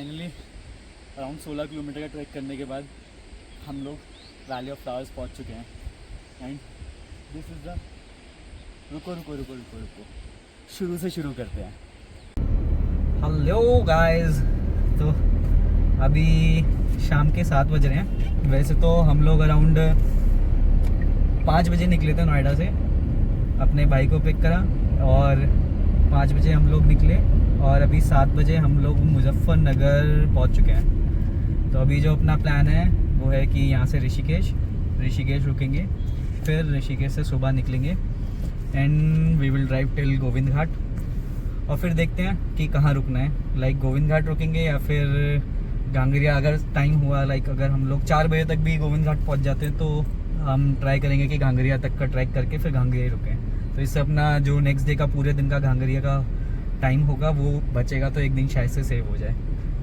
Finally around 16 kilometre का track करने के बाद हम लोग वैली ऑफ फ्लावर्स पहुंच चुके हैं। एंड दिस इज़ द रुको शुरू से शुरू करते हैं। हेलो गाइस, तो अभी शाम के 7 बज रहे हैं। वैसे तो हम लोग अराउंड 5 बजे निकले थे नोएडा से, अपने भाई को पिक करा और 5 बजे हम लोग निकले और अभी 7 बजे हम लोग मुजफ्फरनगर पहुंच चुके हैं। तो अभी जो अपना प्लान है वो है कि यहाँ से ऋषिकेश रुकेंगे, फिर ऋषिकेश से सुबह निकलेंगे and we will drive till Govind Ghat और फिर देखते हैं कि कहाँ रुकना है। लाइक गोविंद घाट रुकेंगे या फिर गांगरिया, अगर टाइम हुआ लाइक अगर हम लोग 4 बजे तक भी गोविंद घाट पहुँच जाते हैं तो हम ट्राई करेंगे कि गांगरिया तक का ट्रैक करके फिर गांगरिया रुकें। तो इससे अपना जो नेक्स्ट डे का पूरे दिन का गांगरिया का टाइम होगा वो बचेगा, तो एक दिन शायद से सेव हो जाए।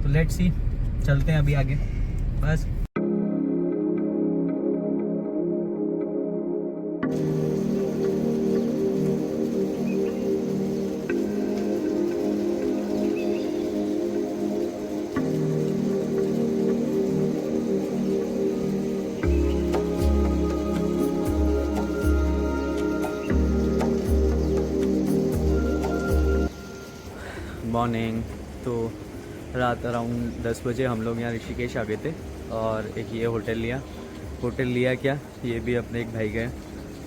तो लेट्स सी, चलते हैं अभी आगे बस। मॉर्निंग। तो रात अराउंड 10 बजे हम लोग यहाँ ऋषिकेश आ गए थे और एक ये होटल लिया क्या, ये भी अपने एक भाई गए,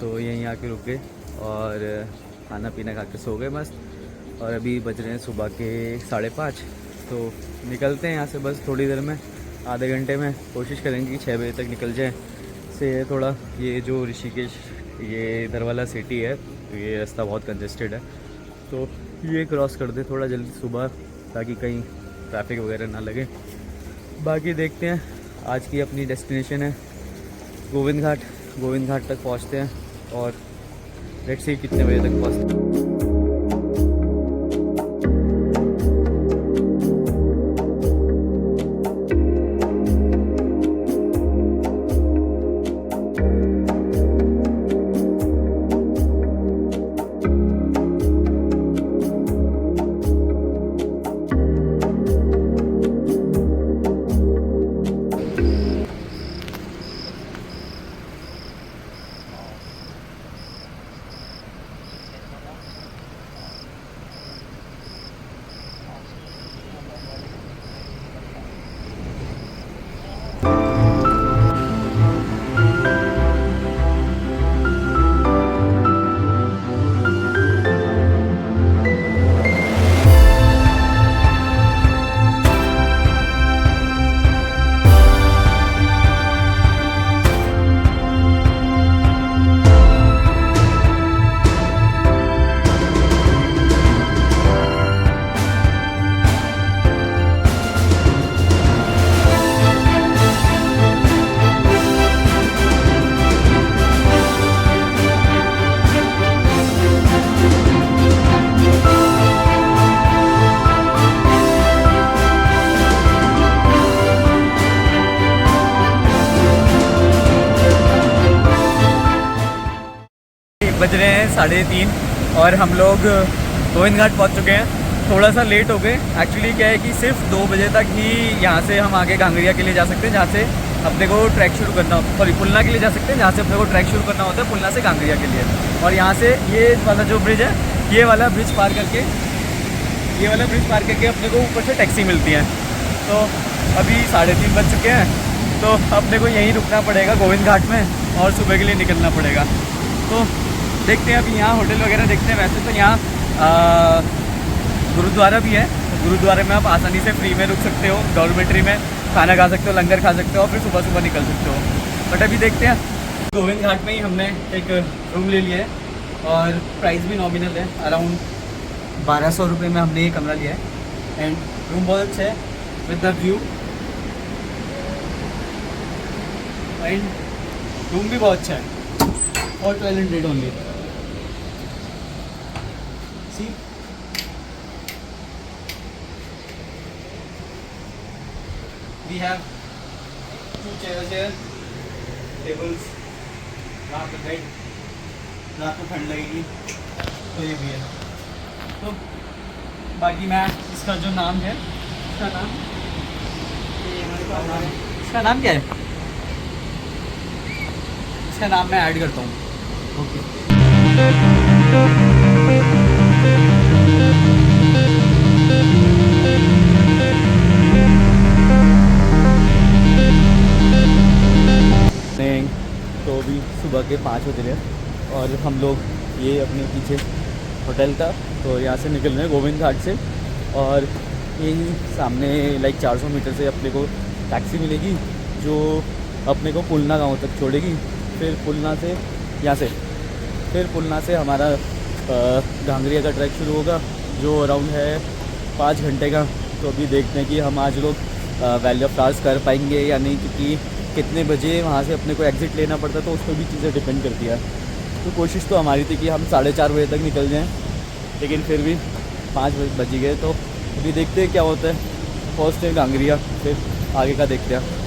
तो यहीं आके रुके और खाना पीना खा के सो गए मस्त। और अभी बज रहे हैं सुबह के 5:30, तो निकलते हैं यहाँ से बस थोड़ी देर में, आधे घंटे में कोशिश करेंगे कि 6 बजे तक निकल जाए। से थोड़ा ये जो ऋषिकेश ये इधर वाला सिटी है, तो ये रास्ता बहुत कंजेस्टेड है, तो ये क्रॉस कर दे थोड़ा जल्दी सुबह ताकि कहीं ट्रैफिक वगैरह ना लगे। बाकी देखते हैं, आज की अपनी डेस्टिनेशन है गोविंद घाट तक पहुंचते हैं और लेट्स सी कितने बजे तक पहुंचते हैं। बज रहे हैं 3:30 और हम लोग गोविंद घाट पहुँच चुके हैं। थोड़ा सा लेट हो गए, एक्चुअली क्या है कि सिर्फ 2 बजे तक ही यहाँ से हम आगे गांगरिया के लिए जा सकते हैं, जहाँ से अपने को ट्रैक शुरू करना होता है, सॉरी पुलना के लिए जा सकते हैं, जहाँ से अपने को ट्रैक शुरू करना होता है पुलना से गांगरिया के लिए। और यहाँ से ये वाला जो ब्रिज है, ये वाला ब्रिज पार करके अपने को ऊपर से टैक्सी मिलती है। तो अभी 3:30 बज चुके हैं, तो अपने को यहीं रुकना पड़ेगा गोविंद घाट में और सुबह के लिए निकलना पड़ेगा। तो देखते हैं अभी यहाँ होटल वगैरह देखते हैं। वैसे तो यहाँ गुरुद्वारा भी है, तो गुरुद्वारे में आप आसानी से फ्री में रुक सकते हो, डॉर्मेट्री में खाना खा सकते हो, लंगर खा सकते हो और फिर सुबह निकल सकते हो। बट अभी देखते हैं। गोविंद घाट में ही हमने एक रूम ले लिया है और प्राइस भी नॉमिनल है, अराउंड 1200 रुपये में हमने ये कमरा लिया है। एंड रूम बहुत अच्छा है with the view, and room भी बहुत अच्छा है और 1200 only. See we have 2 chairs here, tables, यहाँ पे बेड, रात को ठंड लगेगी तो ये भी है। तो बाकी मैं इसका जो नाम है, इसका नाम इसका नाम क्या है? इसका नाम मैं ऐड करता हूँ। ओके। तो अभी सुबह के 5 बज रहे हैं और हम लोग ये अपने पीछे होटल था, तो यहाँ से निकल रहे हैं गोविंद घाट से। और यही सामने लाइक 400 मीटर से अपने को टैक्सी मिलेगी जो अपने को पुलना गांव तक छोड़ेगी। फिर पुलना से यहाँ से फिर पुलना से हमारा घांगरिया का ट्रैक शुरू होगा जो अराउंड है 5 घंटे का। तो अभी देखते हैं कि हम आज लोग वैली ऑफ फ्लावर्स कर पाएंगे या नहीं, क्योंकि कितने बजे वहाँ से अपने को एग्ज़िट लेना पड़ता है, तो उस पर भी चीज़ें डिपेंड करती है। तो कोशिश तो हमारी थी कि हम 4:30 बजे तक निकल जाएं, लेकिन फिर भी 5 बज गए। तो अभी देखते हैं क्या होता है। फर्स्ट है घांगरिया, फिर आगे का देखते हैं।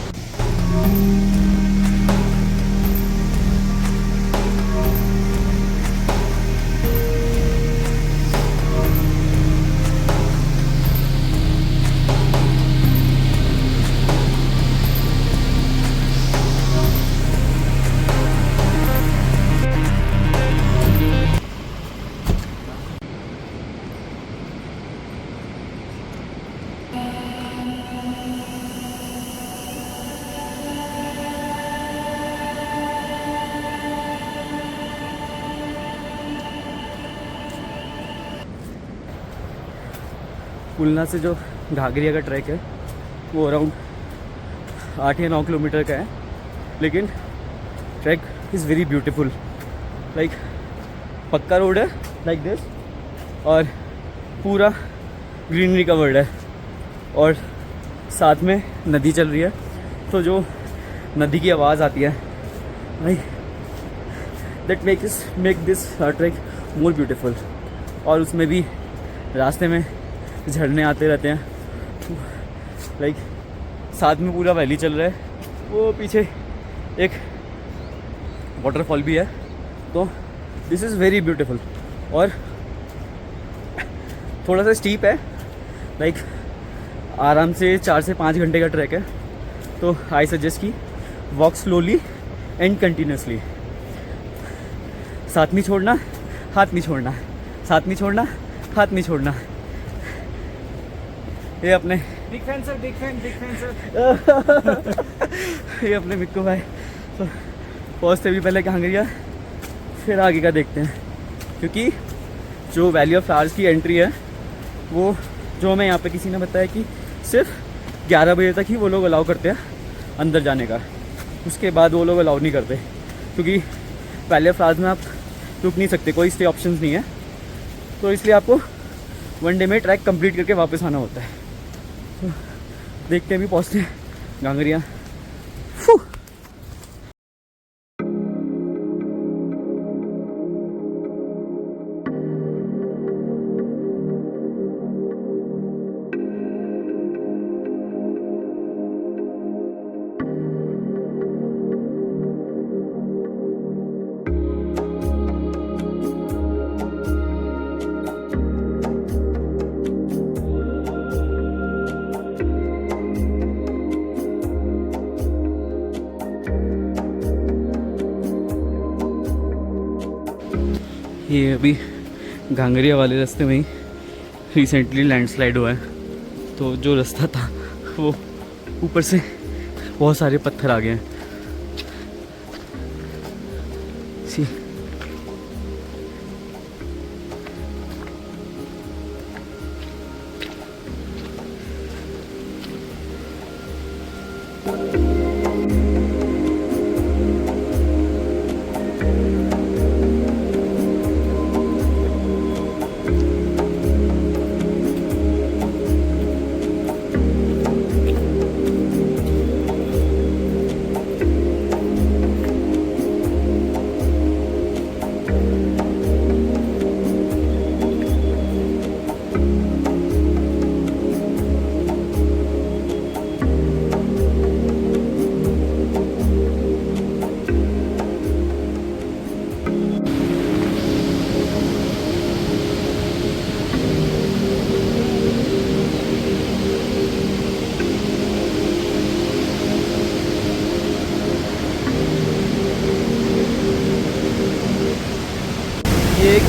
पुलना से जो घाघरिया का ट्रैक है वो अराउंड 8 या 9 किलोमीटर का है, लेकिन track is very beautiful. Like पक्का रोड है लाइक दिस, और पूरा ग्रीनरी कवर्ड है, और साथ में नदी चल रही है। तो जो नदी की आवाज़ आती है like that make this track more beautiful. और उसमें भी रास्ते में झरने आते रहते हैं, लाइक साथ में पूरा वैली चल रहा है। वो पीछे एक वाटरफॉल भी है। तो दिस इज़ वेरी ब्यूटीफुल। और थोड़ा सा स्टीप है, लाइक आराम से 4 से 5 घंटे का ट्रैक है। तो आई सजेस्ट कि वॉक स्लोली एंड कंटिन्यूसली। साथ नहीं छोड़ना, हाथ नहीं छोड़ना, साथ नहीं छोड़ना, हाथ नहीं छोड़ना। ये अपने big fan sir, big fan sir. ये अपने मिक्कू भाई। तो पहुँचते भी पहले घांगरिया, फिर आगे का देखते हैं, क्योंकि जो वैली ऑफ फ्लावर्स की एंट्री है वो जो हमें यहाँ पे किसी ने बताया कि सिर्फ 11 बजे तक ही वो लोग अलाउ करते हैं अंदर जाने का। उसके बाद वो लोग अलाउ नहीं करते, क्योंकि वैली ऑफ फ्लावर्स में आप रुक नहीं सकते, कोई स्टे ऑप्शंस नहीं है। तो इसलिए आपको 1 डे में ट्रैक कंप्लीट करके वापस आना होता है। तो देखते हैं, अभी पहुँचते हैं घांगरिया। ये अभी घांगरिया वाले रास्ते में ही रिसेंटली लैंडस्लाइड हुआ है। तो जो रास्ता था वो ऊपर से बहुत सारे पत्थर आ गए हैं। सी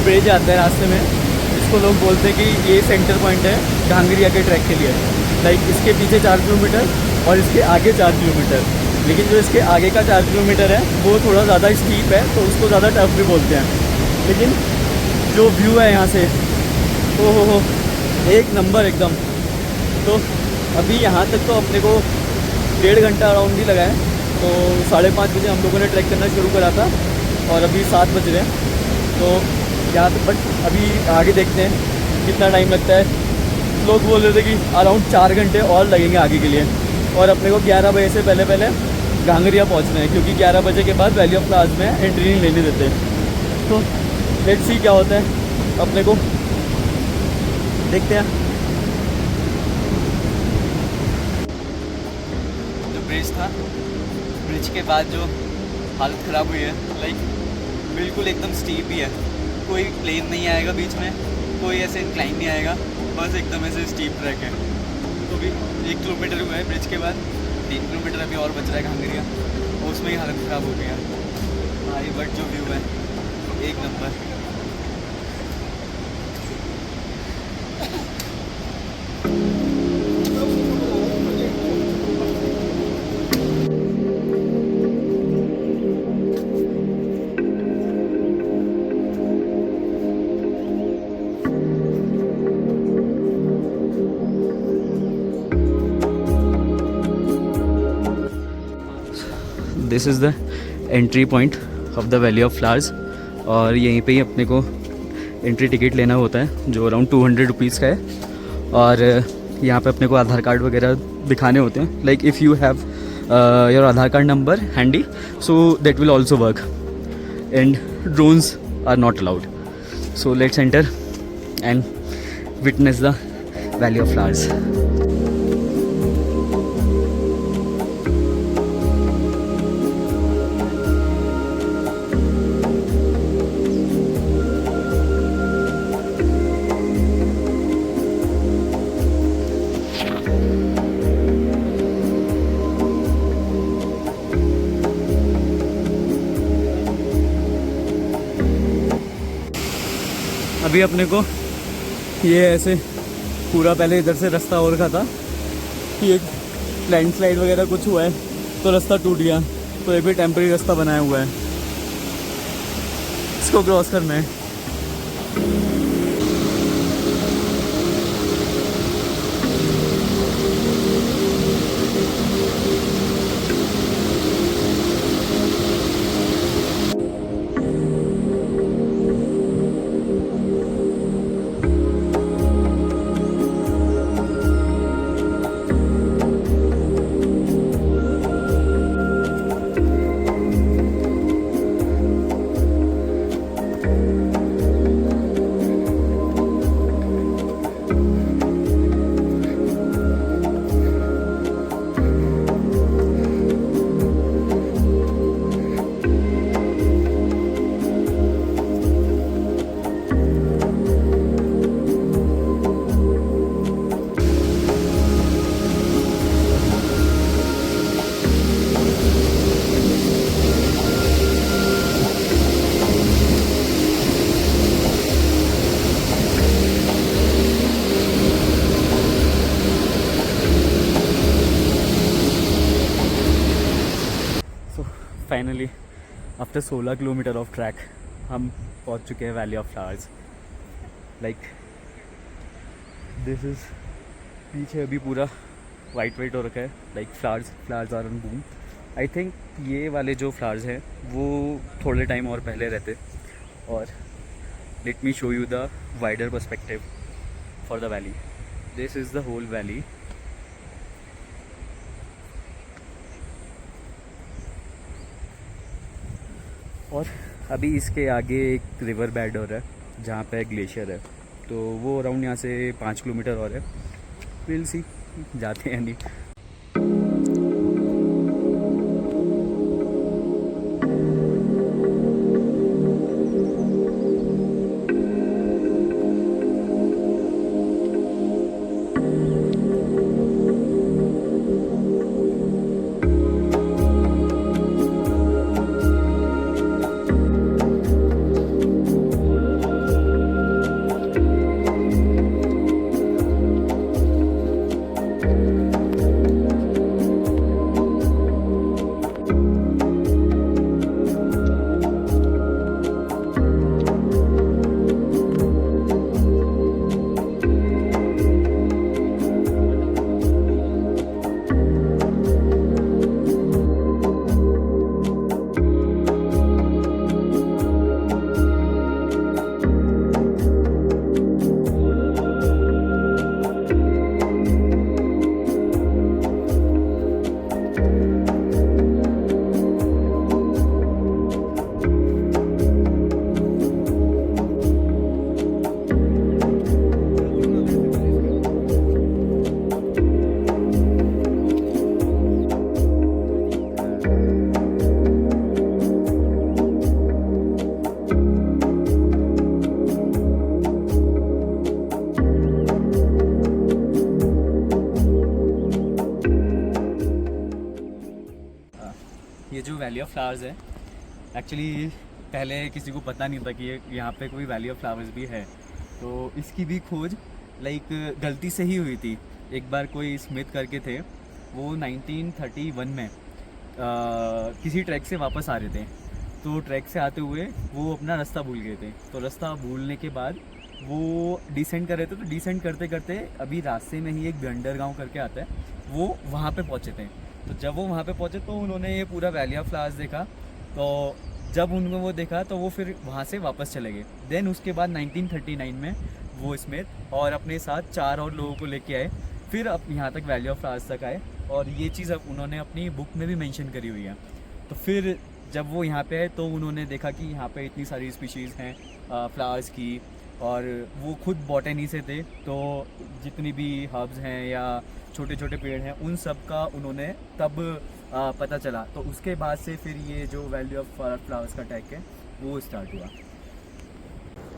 ब्रिज आता है रास्ते में, इसको लोग बोलते हैं कि ये सेंटर पॉइंट है घांगरिया के ट्रैक के लिए। लाइक इसके पीछे 4 किलोमीटर और इसके आगे 4 किलोमीटर, लेकिन जो इसके आगे का 4 किलोमीटर है वो थोड़ा ज़्यादा स्टीप है, तो उसको ज़्यादा टफ भी बोलते हैं। लेकिन जो व्यू है यहाँ से, ओ हो एक नंबर एकदम। तो अभी यहाँ तक तो अपने को 1.5 घंटा अराउंड ही लगा है। तो 5:30 बजे हम लोगों ने ट्रैक करना शुरू करा था और अभी 7 बज रहे हैं। तो यहाँ पे बट अभी आगे देखते हैं कितना टाइम लगता है। लोग बोल रहे थे कि अराउंड 4 घंटे और लगेंगे आगे के लिए, और अपने को 11 बजे से पहले पहले घांगरिया पहुँचना है, क्योंकि 11 बजे के बाद वैली ऑफ फ्लावर्स में एंट्री नहीं लेने देते। तो लेट्स सी क्या होता है, अपने को देखते हैं। जो ब्रिज था, ब्रिज के बाद जो हालत ख़राब हुई है, लाइक बिल्कुल एकदम स्टीप ही है, कोई प्लेन नहीं आएगा बीच में, कोई ऐसे इंक्लाइन नहीं आएगा, बस एकदम ऐसे स्टीप ट्रैक है। तो भी 1 किलोमीटर हुआ है ब्रिज के बाद, 3 किलोमीटर अभी और बच रहा है घांगरिया, और उसमें ही हालत ख़राब हो गया भाई। बट जो व्यू है एक number. This is the entry point of the valley of flowers, और यहीं पे ही अपने को एंट्री टिकट लेना होता है, जो अराउंड 200 रुपीज़ का है। और यहाँ पे अपने को आधार कार्ड वगैरह दिखाने होते हैं। Like if you have your Aadhaar card number handy, so that will also work, and drones are not allowed. So let's enter and witness the valley of flowers. अभी अपने को ये ऐसे पूरा पहले इधर से रास्ता और रखा था कि एक लैंडस्लाइड वगैरह कुछ हुआ है तो रास्ता टूट गया, तो ये भी टेम्परेरी रास्ता बनाया हुआ है, इसको क्रॉस करना है। Finally after 16 kilometre of track हम पहुंच चुके हैं valley of flowers. Like this is, पीछे अभी पूरा वाइट हो रखा है, like flowers are on boom. I think ये वाले जो फ्लावर्स हैं वो थोड़े टाइम और पहले रहते। और let me show you the wider perspective for the valley. This is the whole valley. और अभी इसके आगे एक रिवर बेड और है जहाँ पे ग्लेशियर है, तो वो अराउंड यहाँ से 5 किलोमीटर और है। विल सी जाते हैं नहीं। ऑफ फ्लावर्स है। एक्चुअली पहले किसी को पता नहीं था कि ये यहाँ पे कोई वैली ऑफ फ्लावर्स भी है, तो इसकी भी खोज लाइक गलती से ही हुई थी। एक बार कोई स्मिथ करके थे, वो 1931 में किसी ट्रैक से वापस आ रहे थे, तो ट्रैक से आते हुए वो अपना रास्ता भूल गए थे। तो रास्ता भूलने के बाद वो डिसेंड कर रहे थे, तो डिसेंड करते करते अभी रास्ते में ही एक बंडर गांव करके आता है, वो वहाँ पे पहुँचे थे। तो जब वो वहाँ पे पहुँचे तो उन्होंने ये पूरा वैली ऑफ फ्लावर्स देखा। तो जब उनको वो देखा तो वो फिर वहाँ से वापस चले गए। देन उसके बाद 1939 में वो स्मिथ और अपने साथ 4 और लोगों को लेके आए, फिर अब यहाँ तक वैली ऑफ फ्लावर्स तक आए। और ये चीज़ अब उन्होंने अपनी बुक में भी मेंशन करी हुई है। तो फिर जब वो यहाँ पे आए तो उन्होंने देखा कि यहाँ पे इतनी सारी स्पीशीज़ हैं फ्लावर्स की, और वो खुद बॉटनी से थे, तो जितनी भी हर्ब्स हैं या छोटे छोटे पेड़ हैं उन सब का उन्होंने तब पता चला। तो उसके बाद से फिर ये जो वैली ऑफ फ्लावर्स का ट्रैक है वो स्टार्ट हुआ।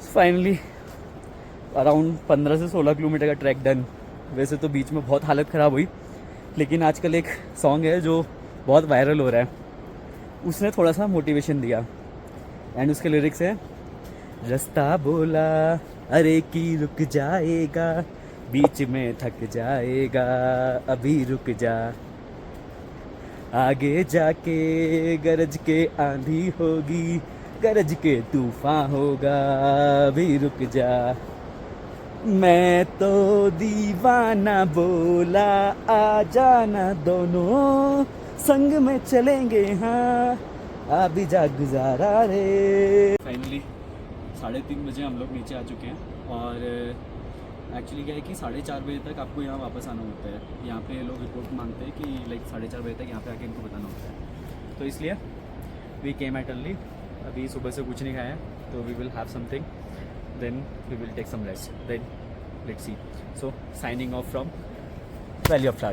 फाइनली अराउंड 15 से 16 किलोमीटर का ट्रैक डन। वैसे तो बीच में बहुत हालत ख़राब हुई, लेकिन आजकल एक सॉन्ग है जो बहुत वायरल हो रहा है, उसने थोड़ा सा मोटिवेशन दिया। एंड उसके लिरिक्स है, रास्ता बोला अरे की रुक जाएगा, बीच में थक जाएगा, अभी रुक जा, आगे जाके गरज के आंधी होगी, गरज के तूफान होगा, अभी रुक जा। मैं तो दीवाना बोला आ जाना, दोनों संग में चलेंगे, हाँ अभी जा गुजारा रे। फाइनली 3:30 बजे हम लोग नीचे आ चुके हैं, और एक्चुअली क्या है कि 4:30 बजे तक आपको यहाँ वापस आना होता है। यहाँ पे लोग रिपोर्ट मांगते हैं कि लाइक 4:30 बजे तक यहाँ पे आके इनको बताना होता है। तो इसलिए वी केम एट अर्ली। अभी सुबह से कुछ नहीं खाया है, तो we will have something, then we will take some rest, then let's see. So signing off from valley of flowers.